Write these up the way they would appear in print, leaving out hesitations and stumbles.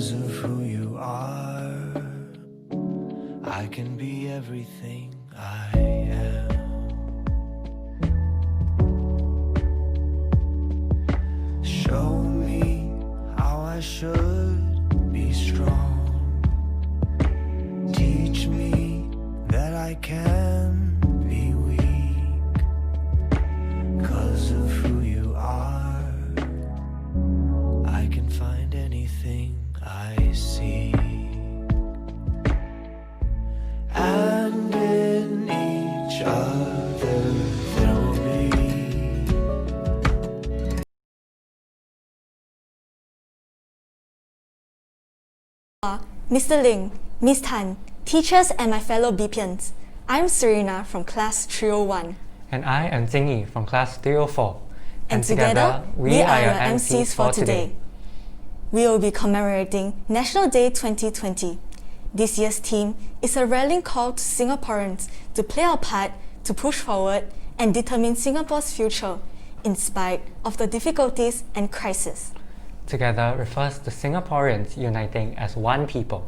'Cause of who you are, I can be everything I am. Show me how I should be strong. Teach me that I can be weak. 'Cause of who you are, I can find anything I seek. And in each other there will be Mr. Ling, Miss Tan, teachers and my fellow BPians. I'm Serena from class 301. And I am Jingyi from class 304. And together, we are your MCs for today. We will be commemorating National Day 2020. This year's theme is a rallying call to Singaporeans to play our part to push forward and determine Singapore's future in spite of the difficulties and crisis. Together refers to Singaporeans uniting as one people,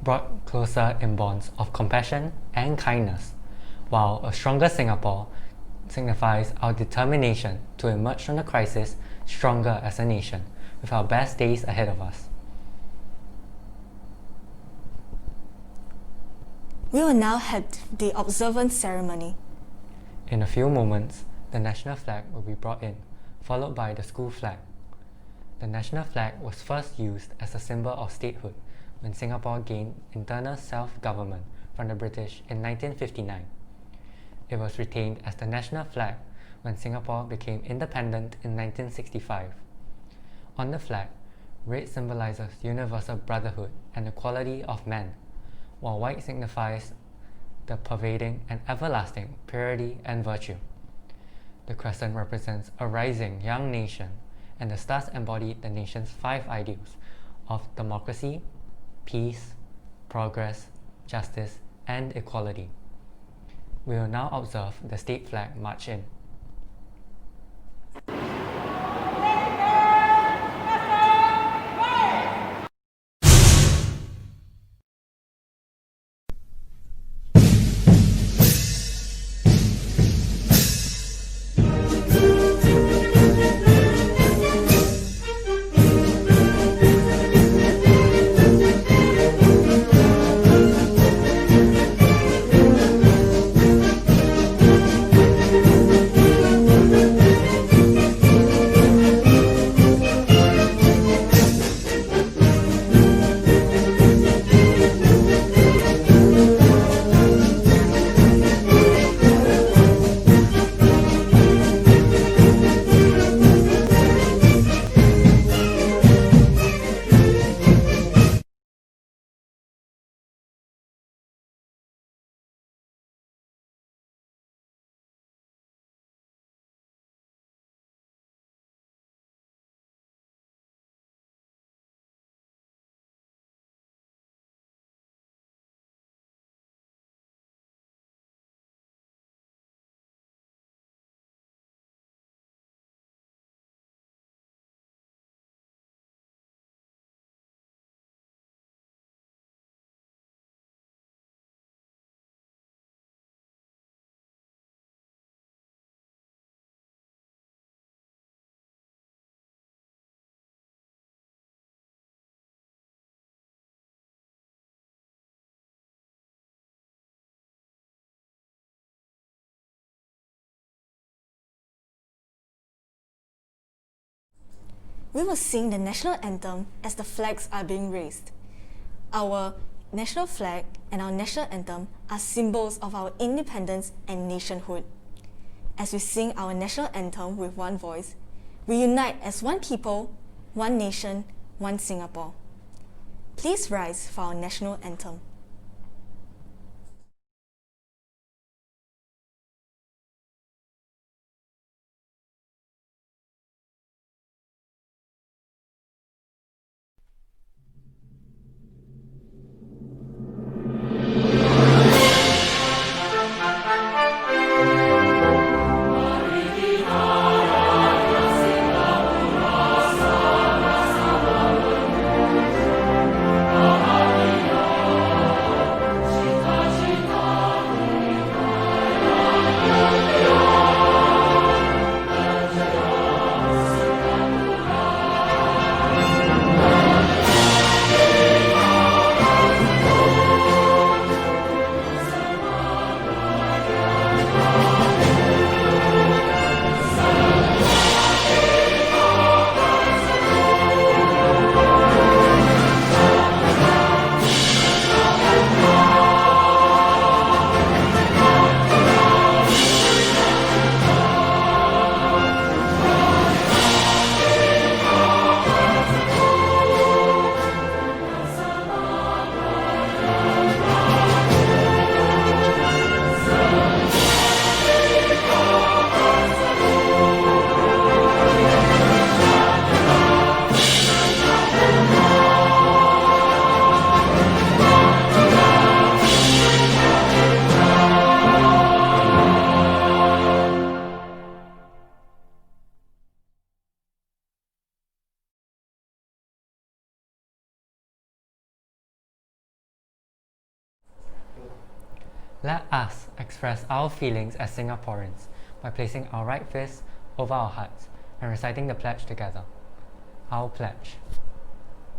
brought closer in bonds of compassion and kindness, while a stronger Singapore signifies our determination to emerge from the crisis stronger as a nation, with our best days ahead of us. We will now have the observance ceremony. In a few moments, the national flag will be brought in, followed by the school flag. The national flag was first used as a symbol of statehood when Singapore gained internal self-government from the British in 1959. It was retained as the national flag when Singapore became independent in 1965. On the flag, red symbolizes universal brotherhood and equality of men, while white signifies the pervading and everlasting purity and virtue. The crescent represents a rising young nation, and the stars embody the nation's 5 ideals of democracy, peace, progress, justice, and equality. We will now observe the state flag march in. We will sing the national anthem as the flags are being raised. Our national flag and our national anthem are symbols of our independence and nationhood. As we sing our national anthem with one voice, we unite as one people, one nation, one Singapore. Please rise for our national anthem. Let us express our feelings as Singaporeans by placing our right fist over our hearts and reciting the pledge together. Our pledge.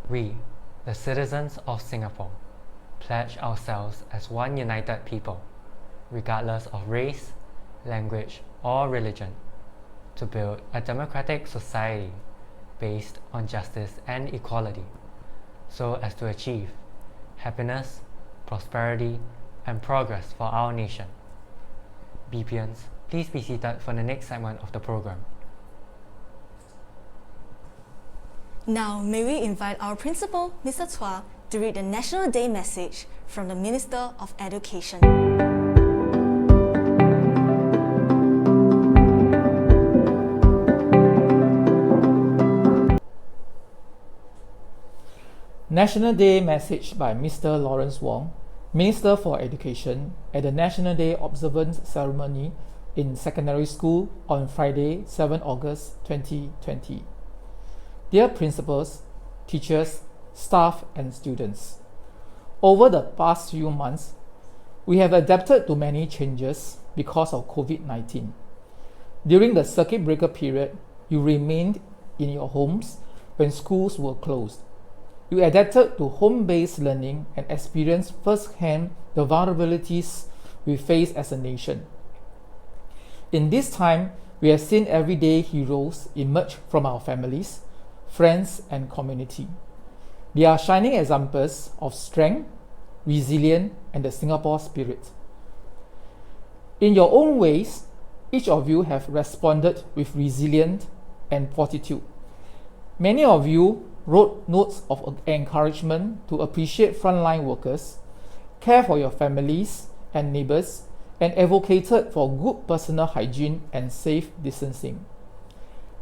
We, the citizens of Singapore, pledge ourselves as one united people, regardless of race, language, or religion, to build a democratic society based on justice and equality, so as to achieve happiness, prosperity, and progress for our nation. BPians, please be seated for the next segment of the program. Now, may we invite our principal, Mr. Chua, to read the National Day message from the Minister of Education. National Day message by Mr. Lawrence Wong, Minister for Education, at the National Day observance ceremony in secondary school on Friday, 7 August 2020. Dear principals, teachers, staff, and students, over the past few months, we have adapted to many changes because of COVID-19. During the circuit breaker period, you remained in your homes when schools were closed. You adapted to home-based learning and experienced firsthand the vulnerabilities we face as a nation. In this time, we have seen everyday heroes emerge from our families, friends, and community. They are shining examples of strength, resilience, and the Singapore spirit. In your own ways, each of you have responded with resilience and fortitude. Many of you wrote notes of encouragement to appreciate frontline workers, care for your families and neighbors, and advocated for good personal hygiene and safe distancing.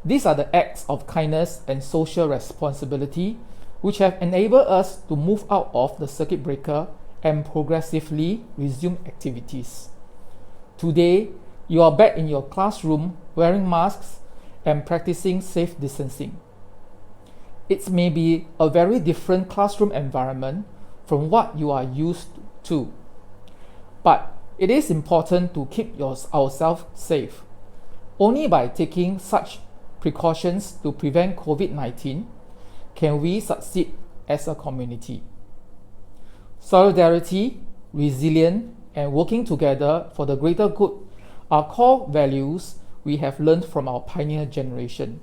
These are the acts of kindness and social responsibility which have enabled us to move out of the circuit breaker and progressively resume activities. Today, you are back in your classroom wearing masks and practicing safe distancing. It may be a very different classroom environment from what you are used to, but it is important to keep ourselves safe. Only by taking such precautions to prevent COVID-19 can we succeed as a community. Solidarity, resilience, and working together for the greater good are core values we have learned from our pioneer generation.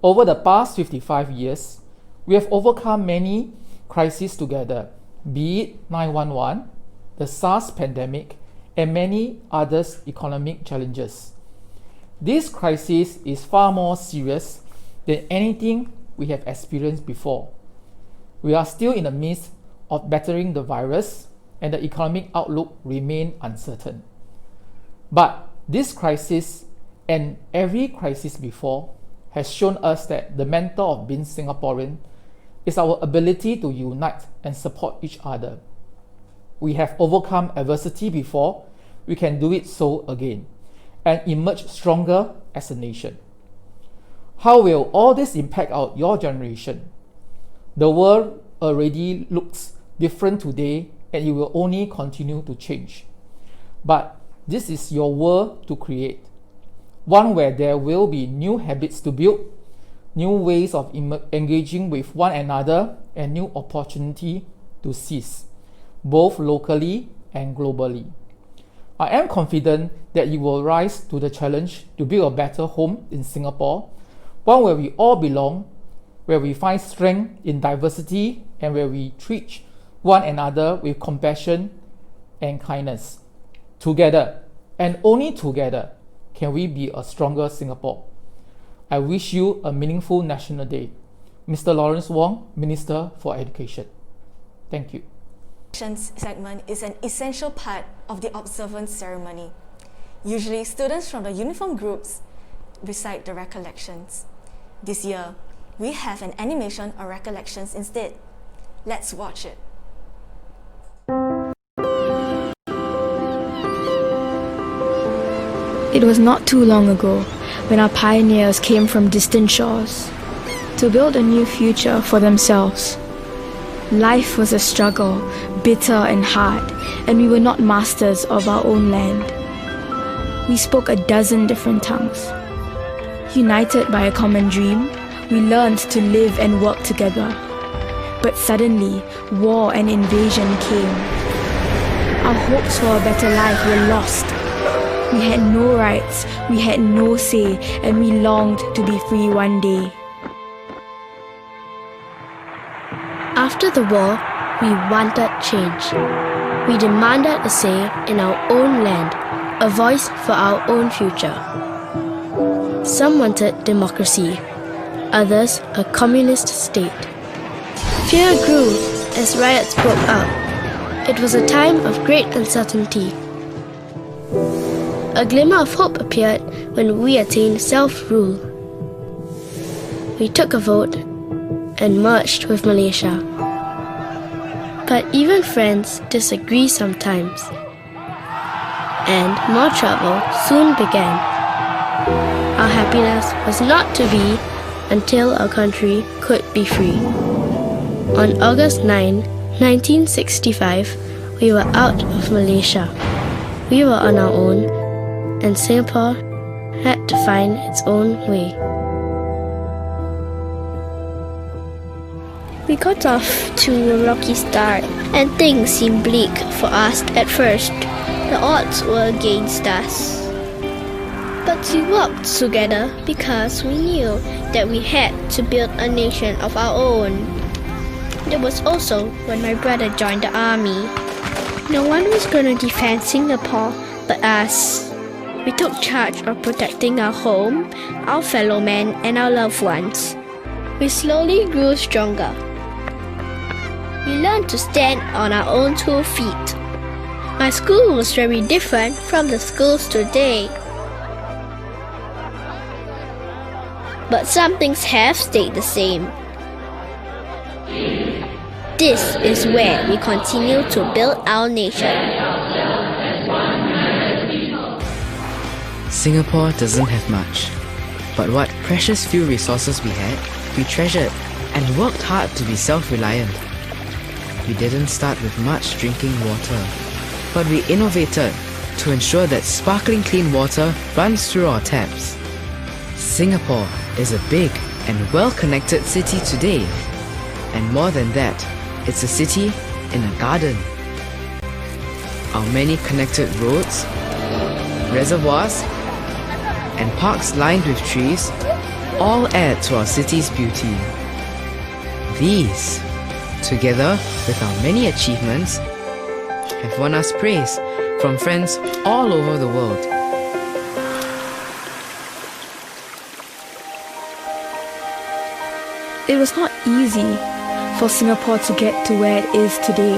Over the past 55 years, we have overcome many crises together, be it 9/11, the SARS pandemic, and many other economic challenges. This crisis is far more serious than anything we have experienced before. We are still in the midst of battling the virus, and the economic outlook remains uncertain. But this crisis, and every crisis before, has shown us that the mentor of being Singaporean is our ability to unite and support each other. We have overcome adversity before, we can do it so again, and emerge stronger as a nation. How will all this impact your generation? The world already looks different today, and it will only continue to change. But this is your world to create. One where there will be new habits to build, new ways of engaging with one another, and new opportunity to seize, both locally and globally. I am confident that you will rise to the challenge to build a better home in Singapore, one where we all belong, where we find strength in diversity, and where we treat one another with compassion and kindness. Together, and only together, can we be a stronger Singapore. I wish you a meaningful National Day. Mr. Lawrence Wong, Minister for Education. Thank you. Segment is an essential part of the observance ceremony. Usually, students from the uniform groups recite the recollections. This year, we have an animation of recollections instead. Let's watch it. It was not too long ago when our pioneers came from distant shores to build a new future for themselves. Life was a struggle, bitter and hard, and we were not masters of our own land. We spoke a dozen different tongues. United by a common dream, we learned to live and work together. But suddenly, war and invasion came. Our hopes for a better life were lost. We had no rights, we had no say, and we longed to be free one day. After the war, we wanted change. We demanded a say in our own land, a voice for our own future. Some wanted democracy, others a communist state. Fear grew as riots broke out. It was a time of great uncertainty. A glimmer of hope appeared when we attained self-rule. We took a vote and merged with Malaysia. But even friends disagree sometimes. And more trouble soon began. Our happiness was not to be until our country could be free. On August 9, 1965, we were out of Malaysia. We were on our own, and Singapore had to find its own way. We got off to a rocky start, and things seemed bleak for us at first. The odds were against us. But we worked together because we knew that we had to build a nation of our own. It was also when my brother joined the army. No one was going to defend Singapore but us. We took charge of protecting our home, our fellow men, and our loved ones. We slowly grew stronger. We learned to stand on our own 2 feet. My school was very different from the schools today. But some things have stayed the same. This is where we continue to build our nation. Singapore doesn't have much, but what precious few resources we had, we treasured and worked hard to be self-reliant. We didn't start with much drinking water, but we innovated to ensure that sparkling clean water runs through our taps. Singapore is a big and well-connected city today. And more than that, it's a city in a garden. Our many connected roads, reservoirs, and parks lined with trees all add to our city's beauty. These, together with our many achievements, have won us praise from friends all over the world. It was not easy for Singapore to get to where it is today.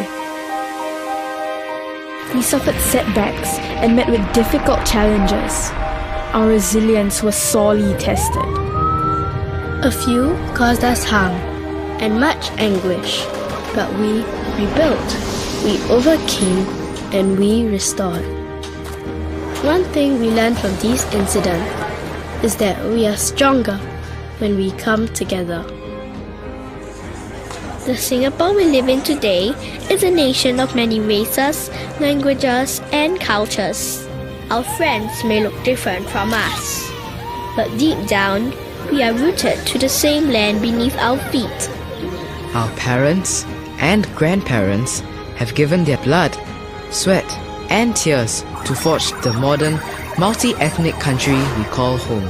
We suffered setbacks and met with difficult challenges. Our resilience was sorely tested. A few caused us harm and much anguish, but we rebuilt, we overcame, and we restored. One thing we learned from these incidents is that we are stronger when we come together. The Singapore we live in today is a nation of many races, languages, and cultures. Our friends may look different from us, but deep down, we are rooted to the same land beneath our feet. Our parents and grandparents have given their blood, sweat, and tears to forge the modern, multi-ethnic country we call home.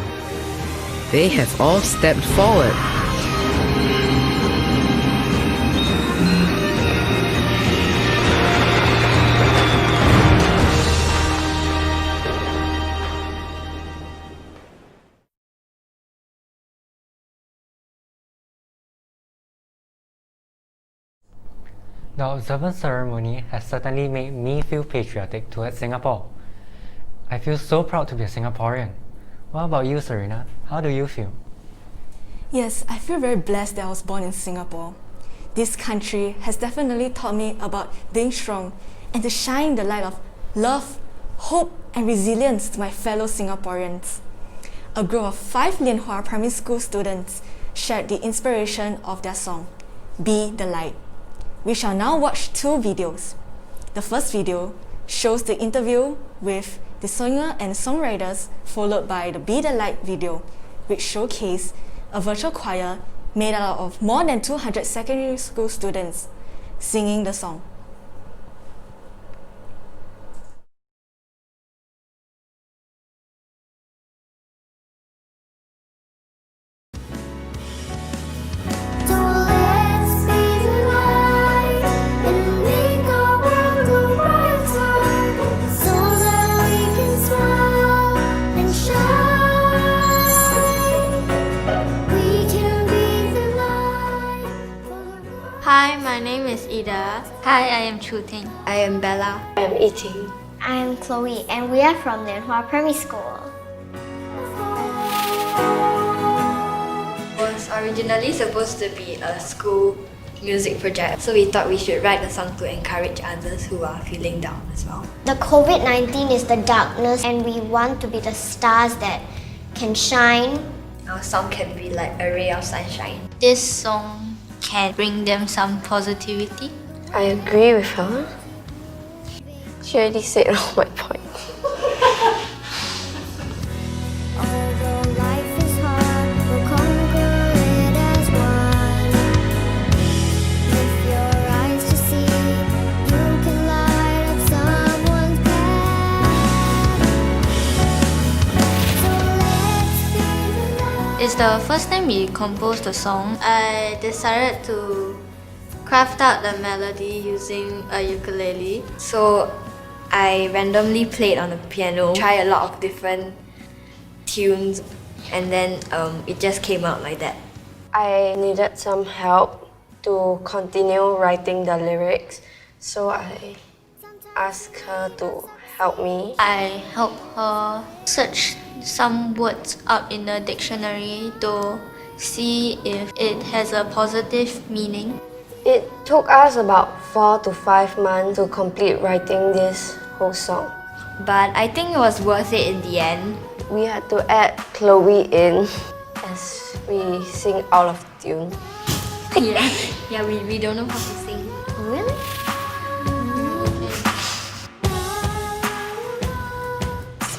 They have all stepped forward. The observance ceremony has certainly made me feel patriotic towards Singapore. I feel so proud to be a Singaporean. What about you, Serena? How do you feel? Yes, I feel very blessed that I was born in Singapore. This country has definitely taught me about being strong and to shine the light of love, hope, and resilience to my fellow Singaporeans. A group of 5 Lianhua primary school students shared the inspiration of their song, Be the Light. We shall now watch two videos. The first video shows the interview with the singer and songwriters, followed by the Be the Light video, which showcased a virtual choir made out of more than 200 secondary school students singing the song. Hi, my name is Ida. Hi, I am Chu Ting. I am Bella. I am Eating. I am Chloe, and we are from Lianhua Primary School. It was originally supposed to be a school music project, so we thought we should write a song to encourage others who are feeling down as well. The COVID-19 is the darkness, and we want to be the stars that can shine. Our song can be like a ray of sunshine. This song can bring them some positivity. I agree with her. She already said all my points. Although life is hard, we'll conquer it as one. Lift your eyes to see, you can light up someone's path. So let's be the light. It's the first time we composed the song. I decided to craft out the melody using a ukulele. So I randomly played on the piano, tried a lot of different tunes, and then it just came out like that. I needed some help to continue writing the lyrics, so I asked her to help me. I helped her search some words out in the dictionary to see if it has a positive meaning. It took us about 4 to 5 months to complete writing this whole song. But I think it was worth it in the end. We had to add Chloe in as we sing out of tune. Yeah, we don't know how to sing. Really?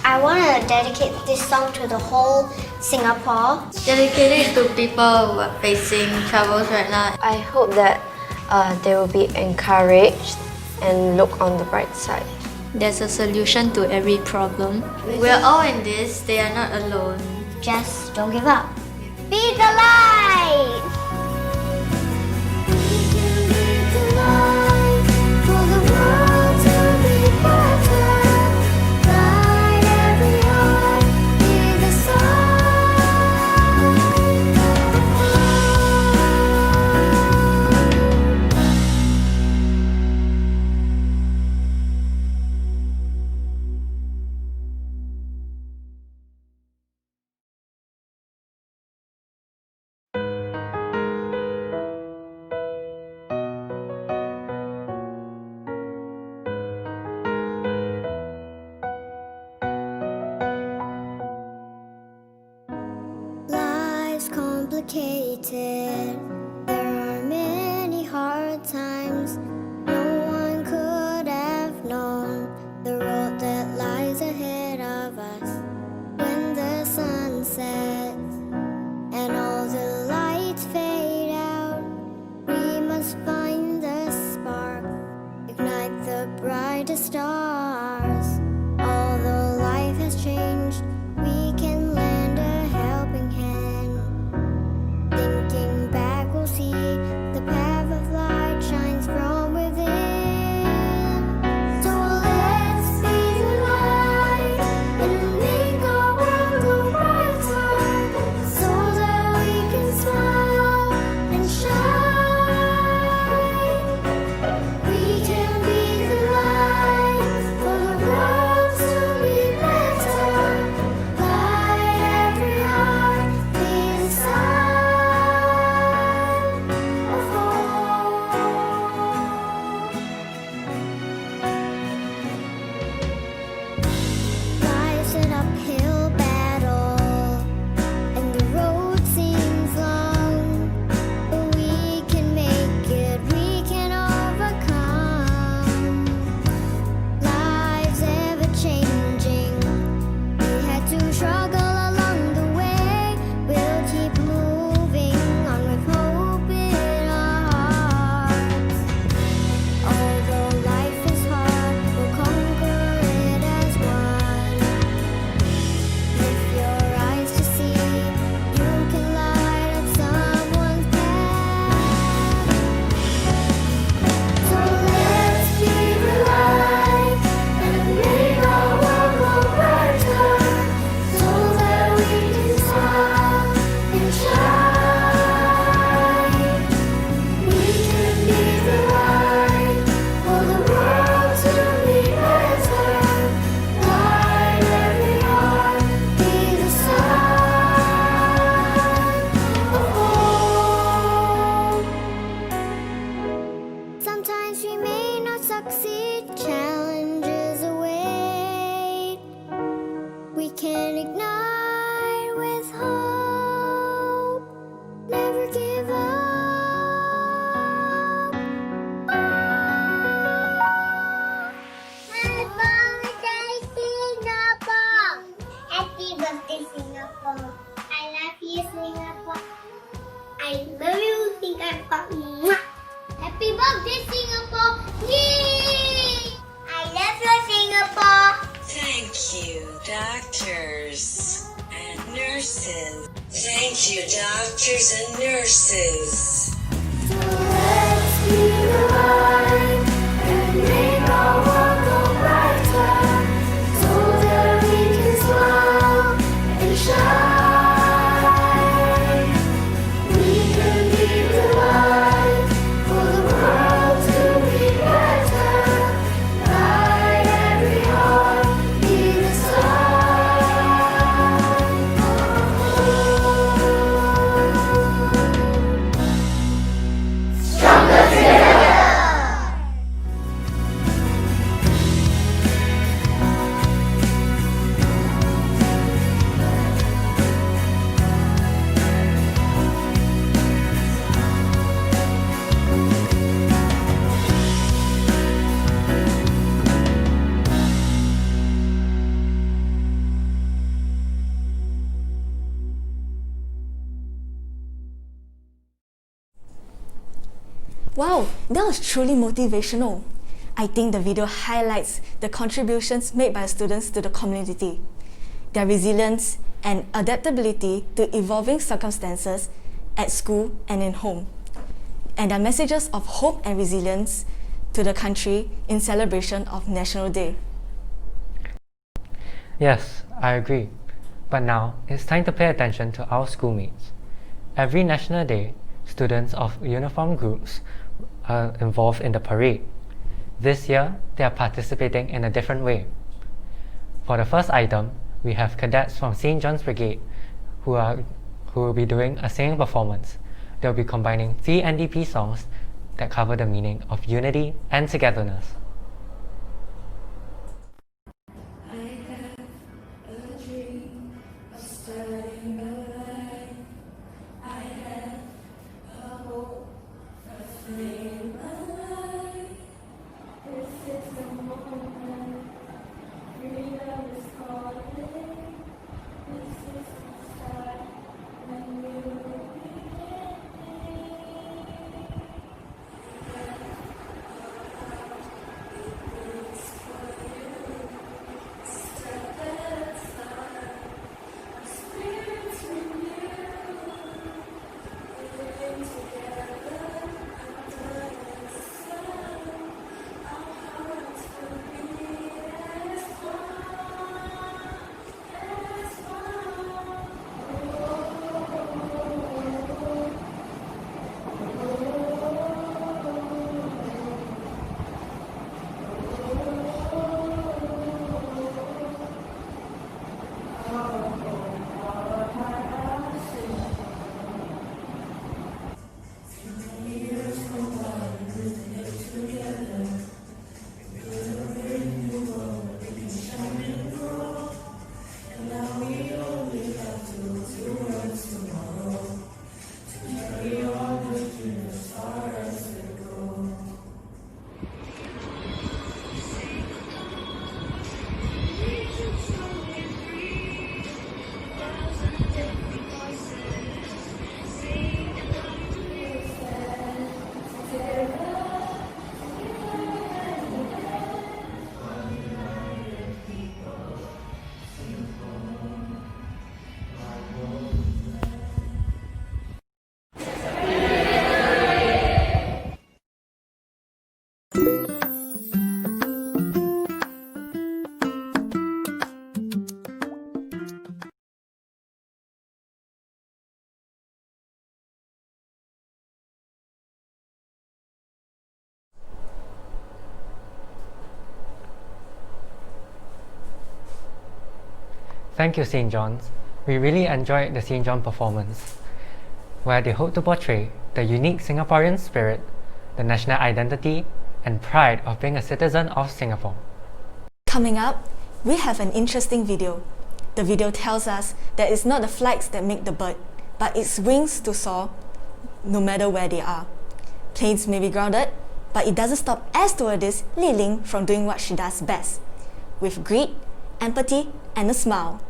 I want to dedicate this song to the whole Singapore. Dedicated to people who are facing troubles right now. I hope that they will be encouraged and look on the bright side. There's a solution to every problem. We're all in this, they are not alone. Just don't give up. Be the light! Complicated. There are many hard times. No one could have known the road that lies ahead of us. When the sun sets and all the lights fade out, we must find the spark, ignite the brightest stars. Although life has changed, we can lend a helping hand. Thinking back, we'll see the path of light shines from Thank you, doctors and nurses. Wow, that was truly motivational. I think the video highlights the contributions made by students to the community, their resilience and adaptability to evolving circumstances at school and in home, and their messages of hope and resilience to the country in celebration of National Day. Yes, I agree. But now, it's time to pay attention to our schoolmates. Every National Day, students of uniform groups are involved in the parade. This year, they are participating in a different way. For the first item, we have cadets from St. John's Brigade who will be doing a singing performance. They'll be combining 3 NDP songs that cover the meaning of unity and togetherness. Thank you, St. John's. We really enjoyed the St. John performance, where they hope to portray the unique Singaporean spirit, the national identity, and pride of being a citizen of Singapore. Coming up, we have an interesting video. The video tells us that it's not the flags that make the bird, but its wings to soar no matter where they are. Planes may be grounded, but it doesn't stop air stewardess Li Ling from doing what she does best, with grit, empathy, and a smile.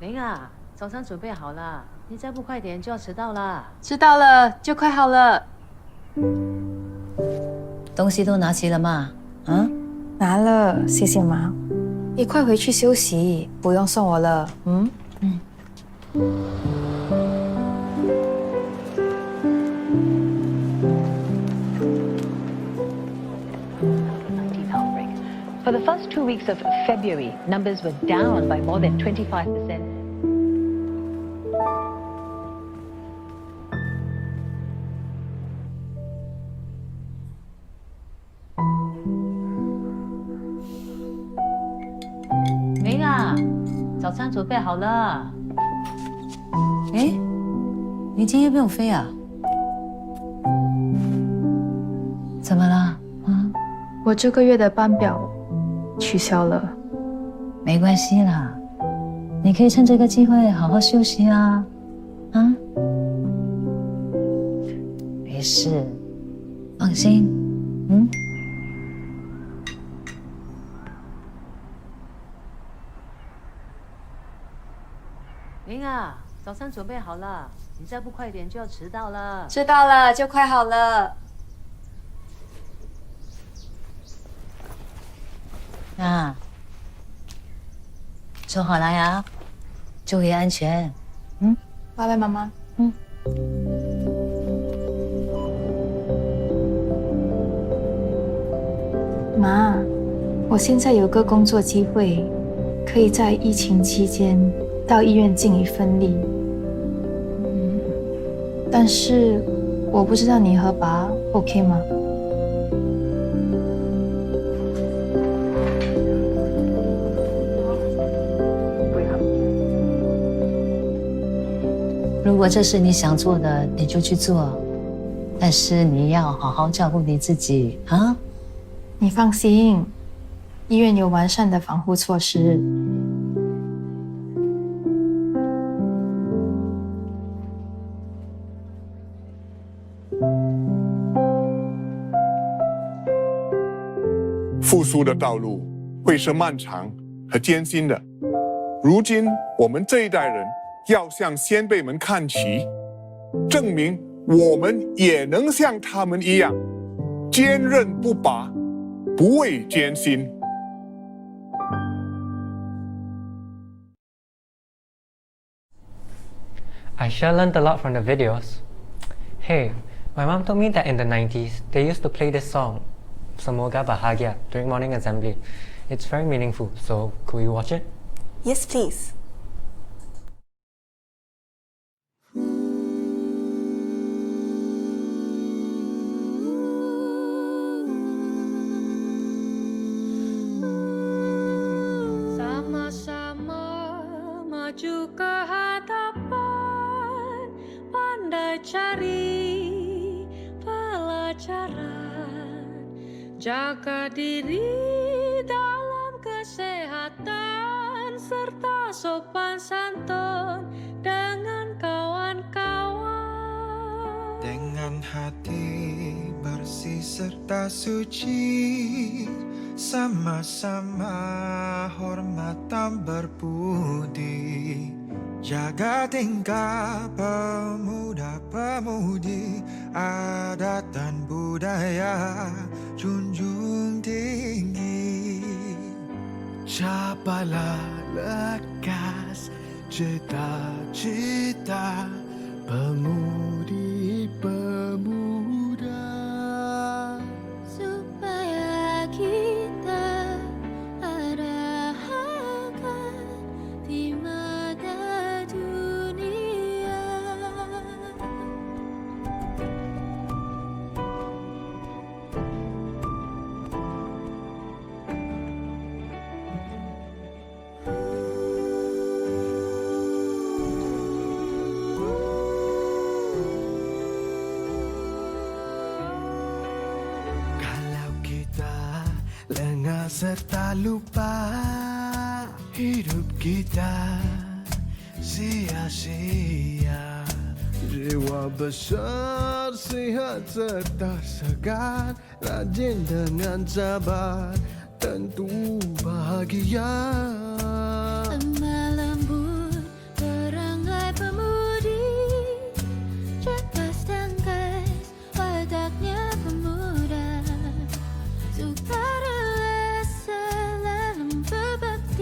Ling啊，早餐准备好了，你再不快点就要迟到了。知道了，就快好了。东西都拿齐了吗？啊？拿了，谢谢妈。你快回去休息，不用送我了。For the first 2 weeks of February, numbers were down by more than 25%. Ming 啊，早餐准备好了。哎，你今天不用飞啊？怎么了？我这个月的班表取消了。没关系啦，你可以趁这个机会好好休息啊。没事，放心。Ming 啊，早餐准备好了，你再不快点就要迟到了。知道了，就快好了。那坐好了呀，注意安全。拜拜，妈妈。妈，我现在有个工作机会，可以在疫情期间到医院尽一份力。但是我不知道你和爸 OK 吗？如果这是你想做的，你就去做，但是你要好好照顾你自己啊！你放心，医院有完善的防护措施。复苏的道路会是漫长和艰辛的。如今，我们这一代人要向先辈们看齐，证明我们也能像他们一样坚韧不拔，不畏艰辛。I sure learned a lot from the videos. Hey, my mom told me that in the 90s, they used to play this song, Semoga Bahagia, during morning assembly. It's very meaningful, so could we watch it? Yes, please. Sama-sama maju ke hadapan, pandai cari pelajaran, jaga diri dalam kesehatan, serta sopan santun dengan kawan-kawan. Dengan hati bersih serta suci, sama-sama hormat dan berbudi, jaga tingkah pemuda-pemudi, adat dan budaya junjung tinggi. Capalah lekas cita-cita pemudi-pemuda, supaya kita ada harkat di mata dunia. Lengah serta lupa, hidup kita sia-sia. Jiwa besar, sihat serta segar, rajin dengan sabar, tentu bahagia. Lemah lembut perangai pemudi, cerdas dan kais wataknya pemuda, suka rela selalu berbakti.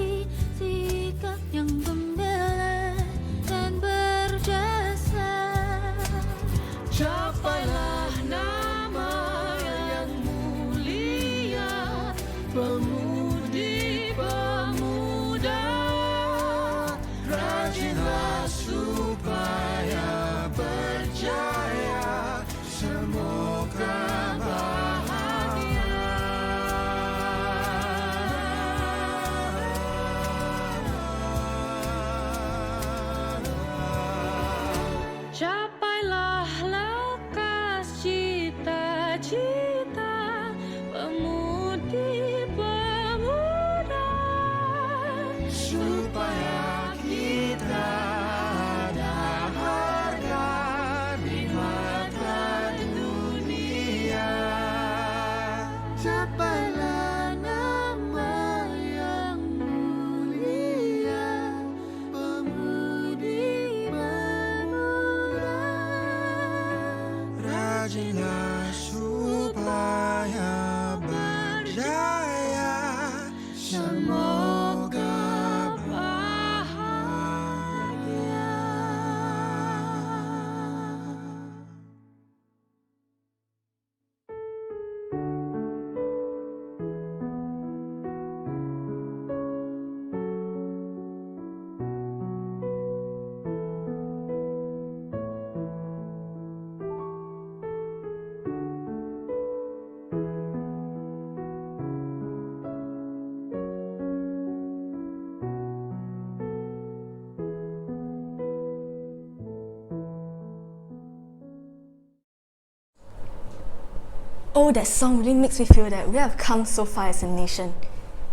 that song really makes me feel that we have come so far as a nation.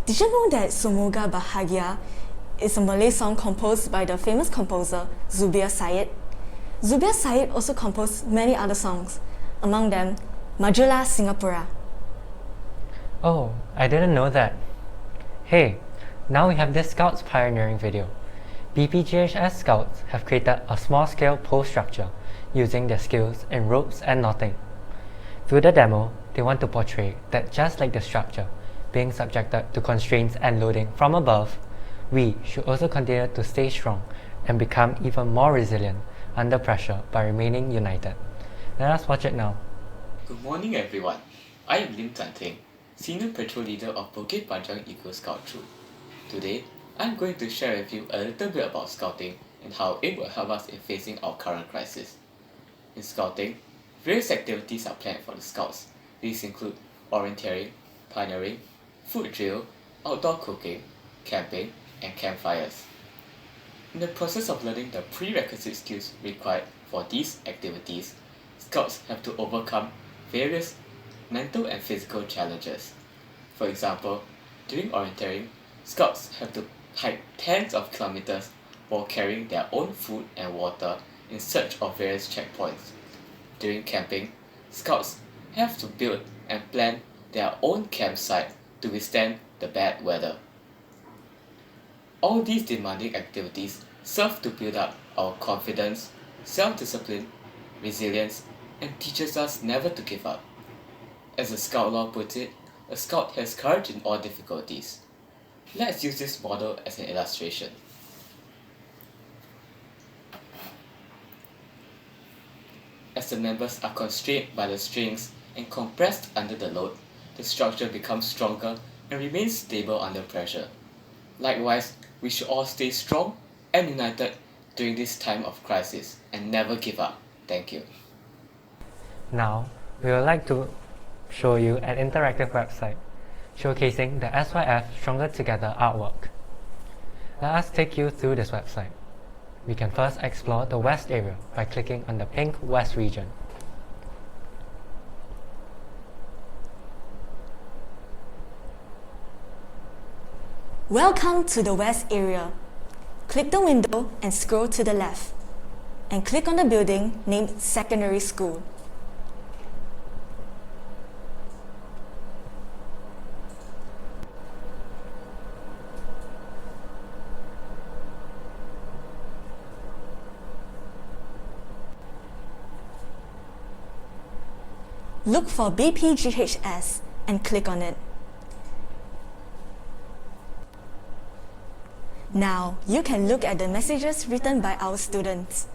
Did you know that Semoga Bahagia is a Malay song composed by the famous composer Zubir Said? Zubir Said also composed many other songs, among them Majulah Singapura. Oh, I didn't know that. Hey, now we have this Scouts pioneering video. BPGHS Scouts have created a small-scale pole structure using their skills in ropes and knotting. Through the demo, they want to portray that just like the structure, being subjected to constraints and loading from above, we should also continue to stay strong and become even more resilient under pressure by remaining united. Let us watch it now. Good morning everyone. I am Lim Tan Teng, Senior Patrol Leader of Bukit Panjang Eagle Scout Troop. Today, I'm going to share with you a little bit about Scouting and how it will help us in facing our current crisis. In Scouting, various activities are planned for the Scouts. These include orienteering, pioneering, food drill, outdoor cooking, camping, and campfires. In the process of learning the prerequisite skills required for these activities, Scouts have to overcome various mental and physical challenges. For example, during orienteering, Scouts have to hike tens of kilometers while carrying their own food and water in search of various checkpoints. During camping, Scouts have to build and plan their own campsite to withstand the bad weather. All these demanding activities serve to build up our confidence, self-discipline, resilience, and teaches us never to give up. As the Scout law puts it, a Scout has courage in all difficulties. Let's use this model as an illustration. As the members are constrained by the strings and compressed under the load, the structure becomes stronger and remains stable under pressure. Likewise, we should all stay strong and united during this time of crisis and never give up. Thank you. Now, we would like to show you an interactive website showcasing the SYF Stronger Together artwork. Let us take you through this website. We can first explore the West area by clicking on the pink West region. Welcome to the West area. Click the window and scroll to the left, and click on the building named Secondary School. Look for BPGHS and click on it. Now, you can look at the messages written by our students.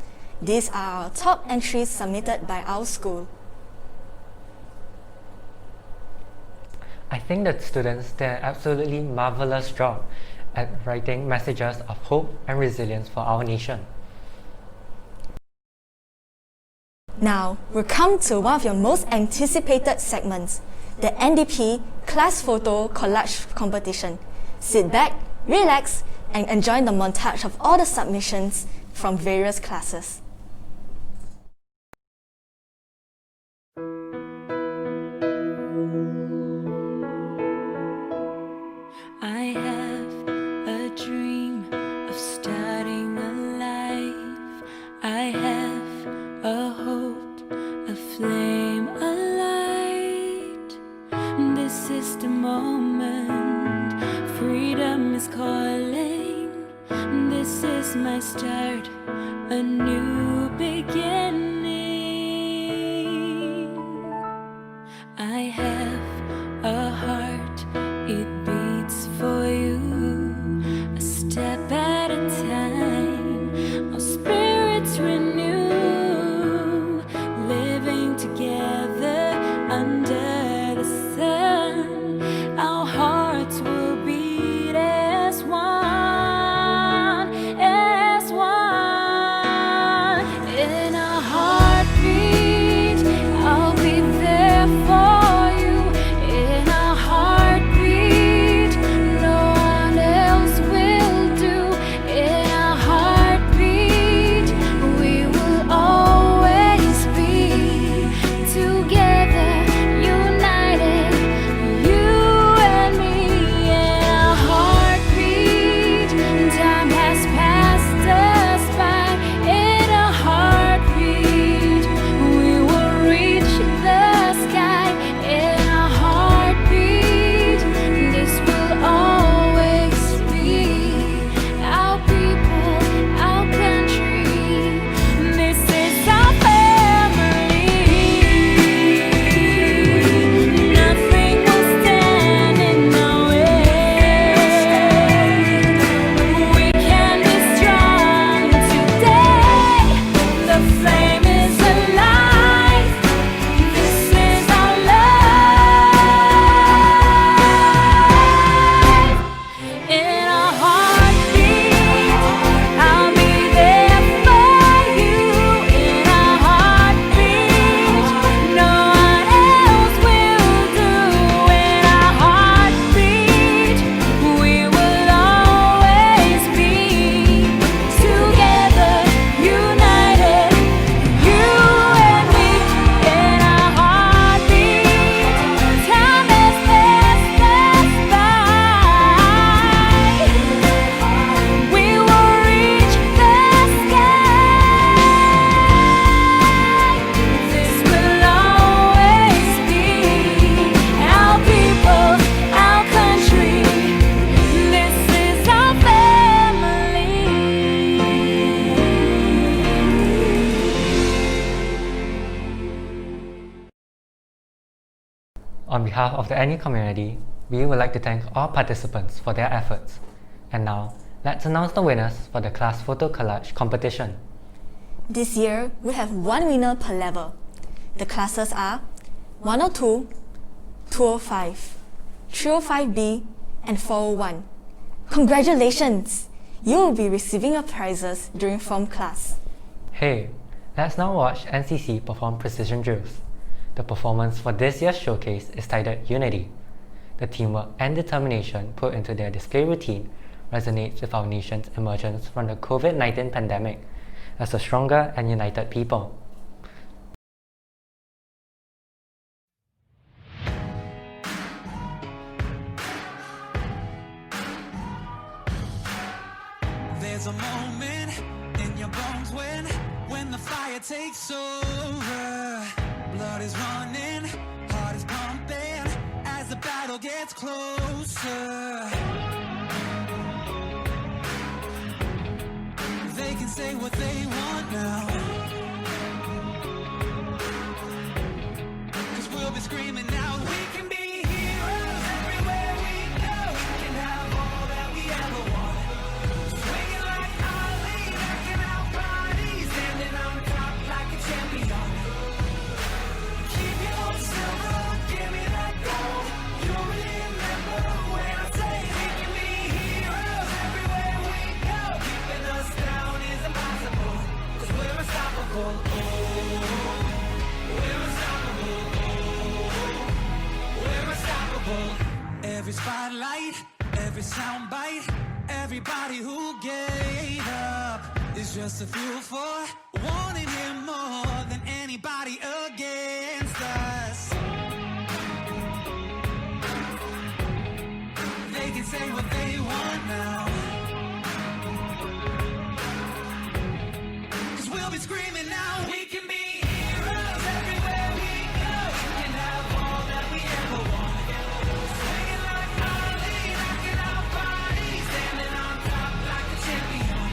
These are our top entries submitted by our school. I think that students did an absolutely marvelous job at writing messages of hope and resilience for our nation. Now, we'll come to one of your most anticipated segments, the NDP Class Photo Collage Competition. Sit back, relax, and enjoy the montage of all the submissions from various classes. I have a dream of starting a life. I have a hope, a flame, a light. This is the moment, freedom is calling. This is my start, a new beginning. I have a heart, it beats for you, a step at a time. Our spirits renew, living together under the sun. Our hearts will beat as one, in our hearts. On behalf of the NU community, we would like to thank all participants for their efforts. And now, let's announce the winners for the class photo collage competition. This year, we have one winner per level. The classes are 102, 205, 305B, and 401. Congratulations! You will be receiving your prizes during form class. Hey, let's now watch NCC perform precision drills. The performance for this year's showcase is titled Unity. The teamwork and determination put into their display routine resonates with our nation's emergence from the COVID-19 pandemic as a stronger and united people. There's a moment in your bones when the fire takes over. Blood is running, heart is pumping as the battle gets closer. They can say what they want now, 'cause we'll be screaming out, we can be heroes everywhere we go. We can have all that we ever want. Swinging like Ali, knocking out bodies, standing on top like a champion. Keep your silver, give me that gold. You'll remember when I say we can be heroes everywhere we go. Keeping us down is impossible, 'cause we're unstoppable. Oh, we're unstoppable. Oh, we're unstoppable. Every spotlight, every soundbite, everybody who gave up is just a fuel for wanting him more than anybody against us. They can say what they want now, 'cause we'll be screaming now, we can be heroes everywhere we go. We can have all that we ever want. Swinging like Ali, knocking out bodies, standing on top like a champion.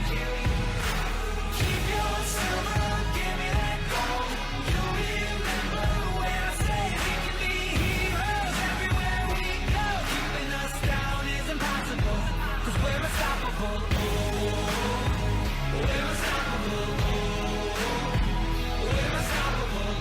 Keep your silver, give me that gold. You'll remember when I say we can be heroes everywhere we go. Keeping us down is impossible, 'cause we're unstoppable. Oh, we're unstoppable. Oh, we're unstoppable.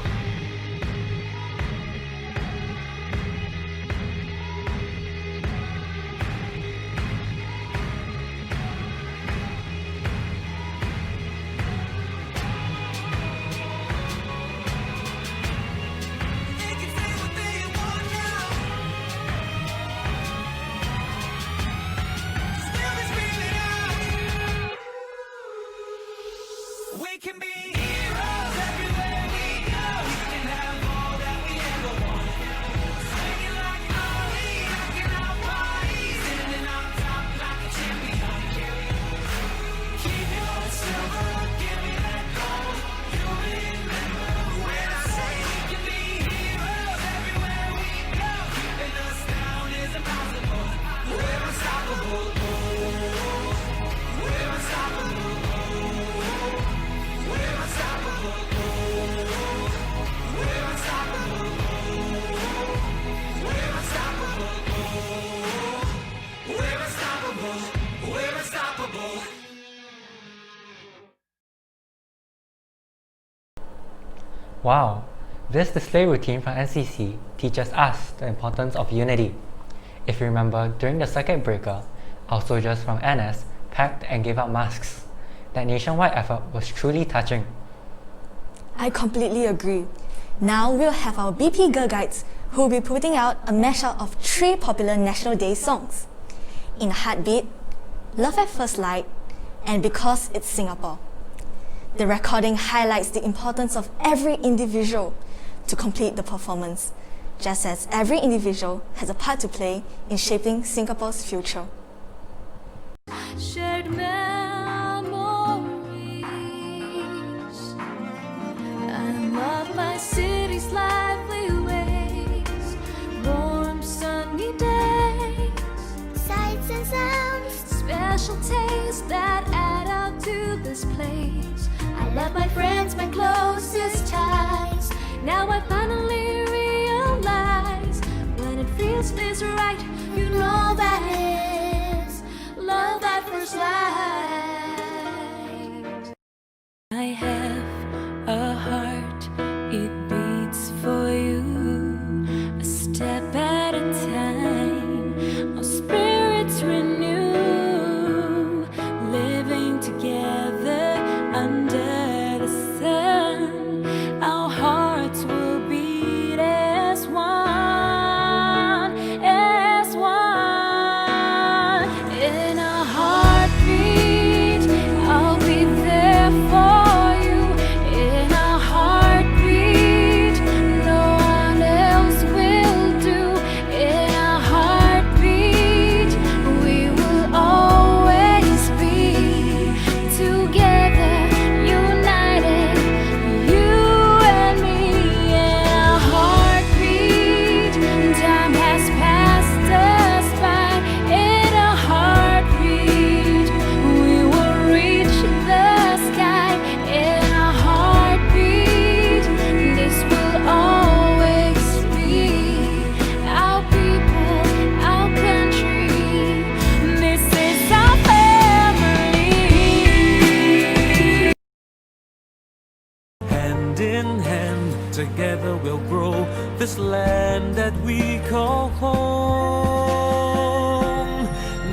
They can say what they want now, 'cause we'll be screaming out. We can be heroes everywhere we go. We can have all that we ever want. Swinging like Ali, knocking out bodies, standing on top like a champion. Keep your silver, give me that gold. You'll remember when I say we can be heroes everywhere we go. Keeping us down is impossible. We're unstoppable. Oh, we're unstoppable. We're unstoppable. We're unstoppable. We're unstoppable. We're unstoppable. We're unstoppable. Wow, this display routine from NCC teaches us the importance of unity. If you remember, during the circuit breaker, our soldiers from NS packed and gave out masks. That nationwide effort was truly touching. I completely agree. Now we'll have our BP Girl Guides who will be putting out a mashup of 3 popular National Day songs: In a Heartbeat, Love at First Light, and Because It's Singapore. The recording highlights the importance of every individual to complete the performance, just as every individual has a part to play in shaping Singapore's future. Shared memories. I love my city's lively ways, warm sunny days, sights and sounds, special tastes that add up to this place. I love my friends, my closest ties. Now I finally realize feels this right. You know that it's love at first light. I have a heart, it beats for you, a step at a time. Our spirits renew, living together under the sun. Our hearts will beat as one, as one. In a heartbeat, I'll be there for you. In a heartbeat, no one else will do. In a heartbeat, we will always be together, united, you and me. In a heartbeat, time has passed us by. In a heartbeat, we will reach the sky. In a heartbeat, this will always be our people, our country. This is our family. Hand in hand, together we'll grow this land that we call home.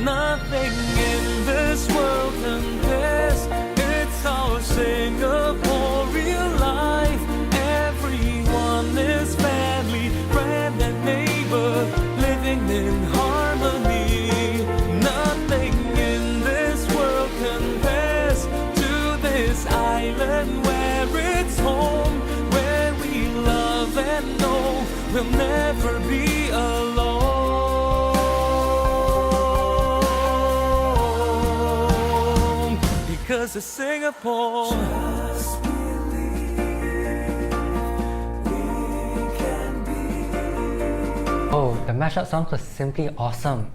Nothing in this world compares. It's our Singaporean life. Everyone is family, friend and neighbor, living in harmony. Nothing in this world compares to this island where it's home, where we love and know we'll never be alone. Because it's Singapore. Oh, the mashup song was simply awesome.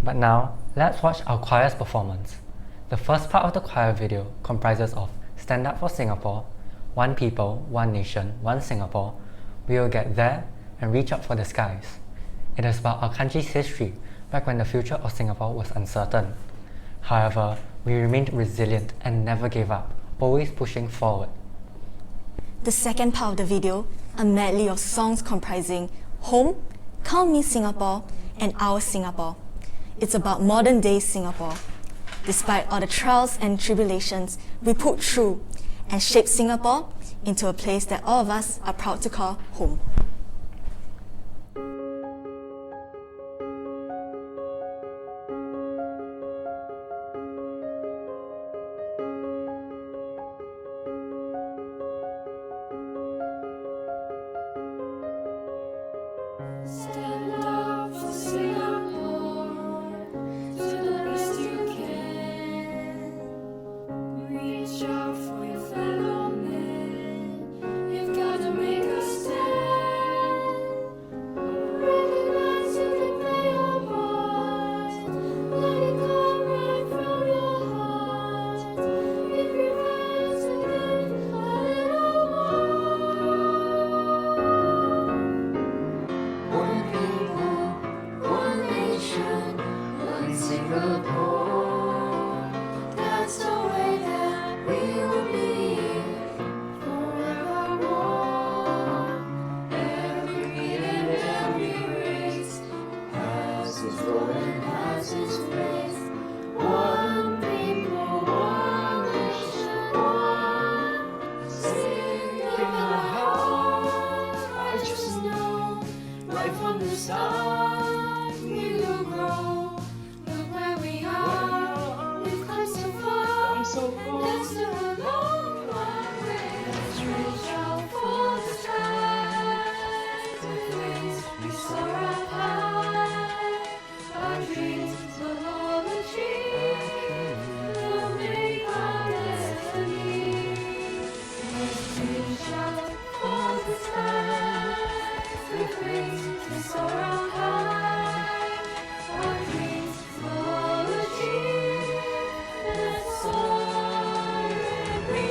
But now, let's watch our choir's performance. The first part of the choir video comprises of Stand Up for Singapore, One People, One Nation, One Singapore, We Will Get There, and Reach Up for the Skies. It is about our country's history back when the future of Singapore was uncertain. However, we remained resilient and never gave up, always pushing forward. The second part of the video, a medley of songs comprising Home, Count Me Singapore, and Our Singapore. It's about modern day Singapore. Despite all the trials and tribulations, we pulled through and shaped Singapore into a place that all of us are proud to call home. Stand up for Singapore to the best you can. Reach out for your fellow men. You've got to make a stand. Recognize you can play your part. Let it come right from your heart. If your hands again a little more. One people, one nation, one Singapore. That's the way that we will be forevermore. Every beat and every race has its role and has its place. One people, one nation, one Singapore. I just know right from the start we will grow. Look where we are, we've come so far. And that's still a long, long way. Let's reach out for the skies with wings we soar up high. Our dreams will achieve, we'll make our destiny. Let's reach out for the skies with wings we soar up high. Our dreams will achieve, let's soar and reach.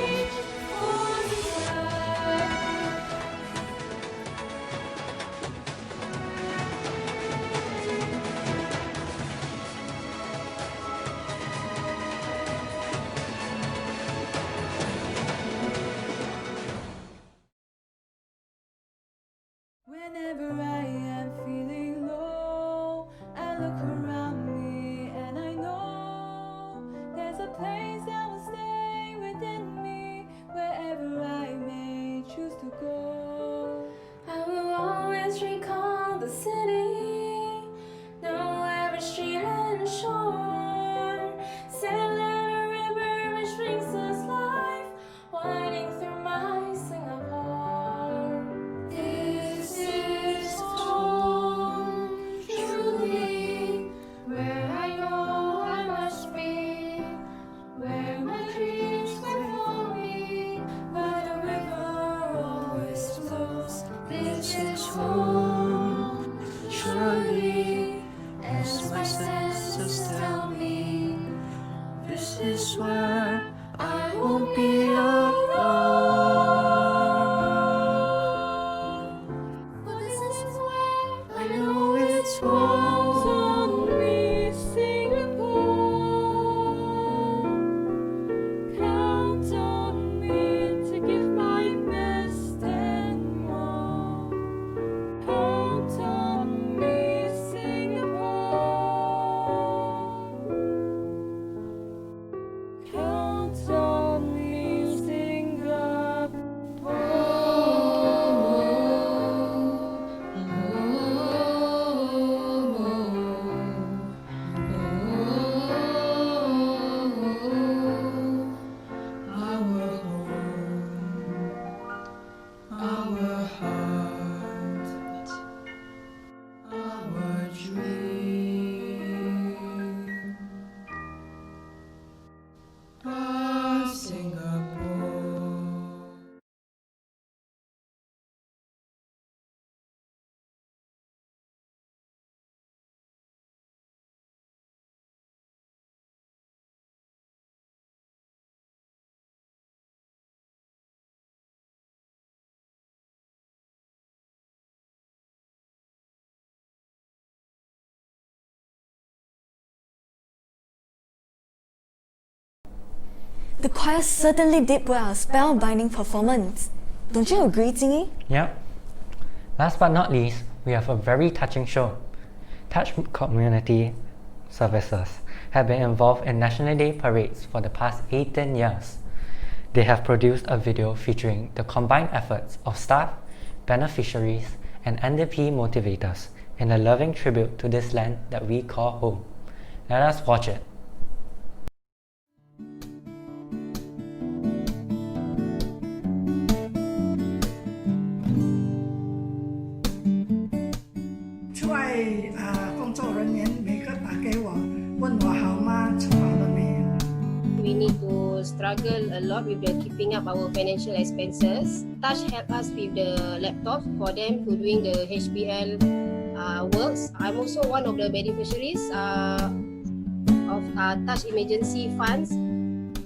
won't be alone. For this is where I know it's wrong. On me, Singapore. Count on me to give my best and more. Count on me, Singapore. Count on me, our heart, our dream, our Singapore. The choir certainly did put out a spellbinding performance. Don't you agree, Jingy? Yep. Last but not least, we have a very touching show. Touch Community Services have been involved in National Day parades for the past 18 years. They have produced a video featuring the combined efforts of staff, beneficiaries, and NDP motivators in a loving tribute to this land that we call home. Let us watch it. We need to struggle a lot with the keeping up our financial expenses. Touch help us with the laptops for them to doing the HBL works. I'm also one of the beneficiaries of Touch emergency funds.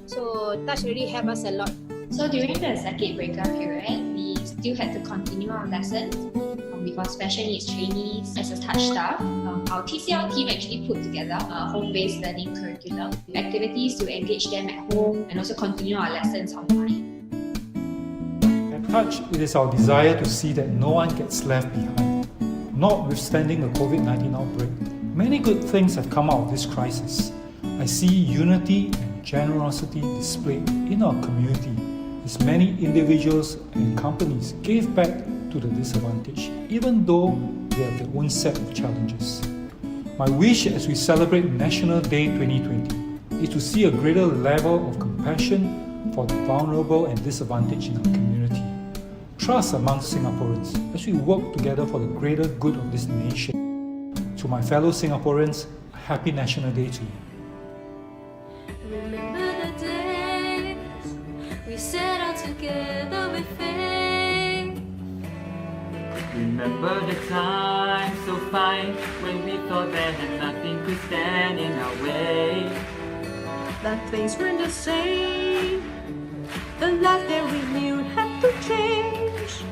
So Touch really helped us a lot. So during the circuit breaker period, we still had to continue our lessons with our special needs trainees as a Touch staff. Our TCL team actually put together a home-based learning curriculum with activities to engage them at home and also continue our lessons online. At Touch, it is our desire to see that no one gets left behind. Notwithstanding the COVID-19 outbreak, many good things have come out of this crisis. I see unity and generosity displayed in our community as many individuals and companies gave back to the disadvantaged, even though they have their own set of challenges. My wish as we celebrate National Day 2020 is to see a greater level of compassion for the vulnerable and disadvantaged in our community. Trust among Singaporeans as we work together for the greater good of this nation. To my fellow Singaporeans, a happy National Day to you. Remember the days we set out together with faith. Remember the time so fine when we thought that nothing could stand in our way. That things weren't the same. The life that we knew had to change.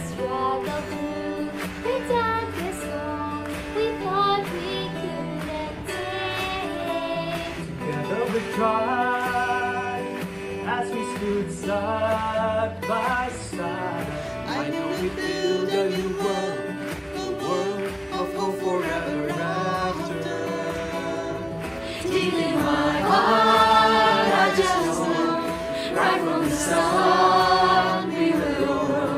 Struggle through the darkest storm. We thought we couldn't take. Together we tried as we stood side by side. I know we build a new world, a world of hope forever after. Deep in my heart, I just know, right from the start, we will grow.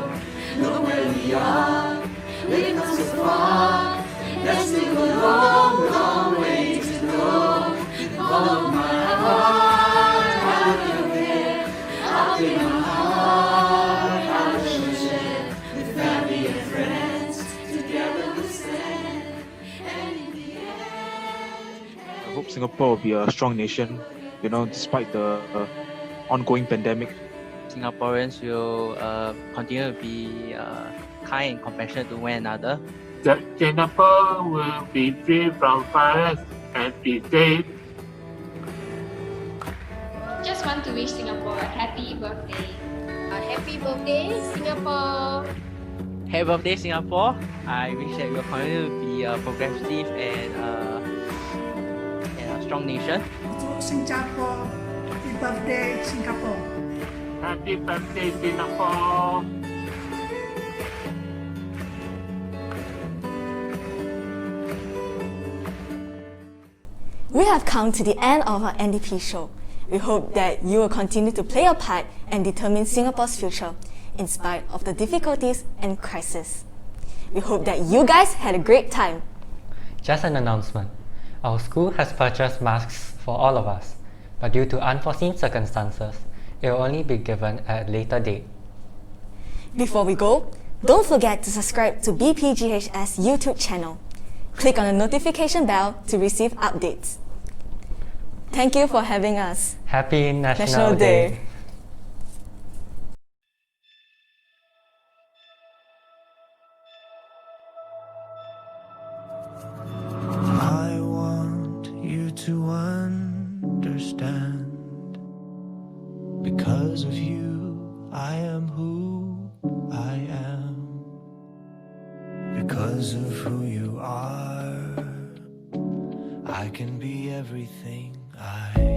Look where we are, we've come so far. There's still a long, long way to go. Follow my heart, I will care. I'll be my heart, I will share. With family and friends, together we'll stand. And in the end, I hope Singapore will be a strong nation, despite the ongoing pandemic. Singaporeans will continue to be kind and compassionate to one another. That Singapore will be free from virus and be safe. just want to wish Singapore a happy birthday. Happy birthday, Singapore! Happy birthday, Singapore. I wish that we will continue to be a progressive and a strong nation. Singapore, happy birthday, Singapore. Happy birthday, Singapore! We have come to the end of our NDP show. We hope that you will continue to play your part and determine Singapore's future, in spite of the difficulties and crisis. We hope that you guys had a great time. Just an announcement. Our school has purchased masks for all of us, but due to unforeseen circumstances, it will only be given at a later date. Before we go, don't forget to subscribe to BPGHS YouTube channel. Click on the notification bell to receive updates. Thank you for having us. Happy National Day. I want you to understand. Because of you, I am who I am. Because of who you are, I can be everything I am.